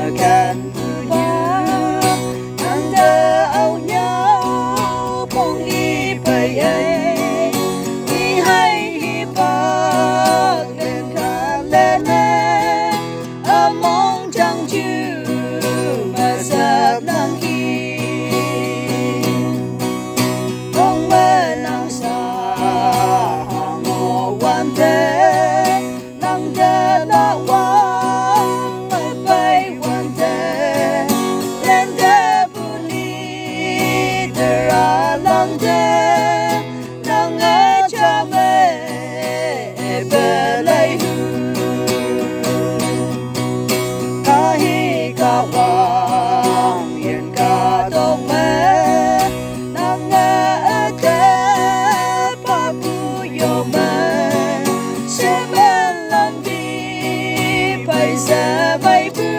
akan punya anda aunya pong đi bay ấy đi hay hi bạc lên cả lên mong chẳng chữ mà giặc nang hi mong mơ nang sa ngô quan thế nang đê na quang mây bay quan thế lên đê bu li đê ra lang đê nang ở cha mê bê lấy ka wang yen ka dong me nang a te pa bu yo me se men lan di pai sa bai bu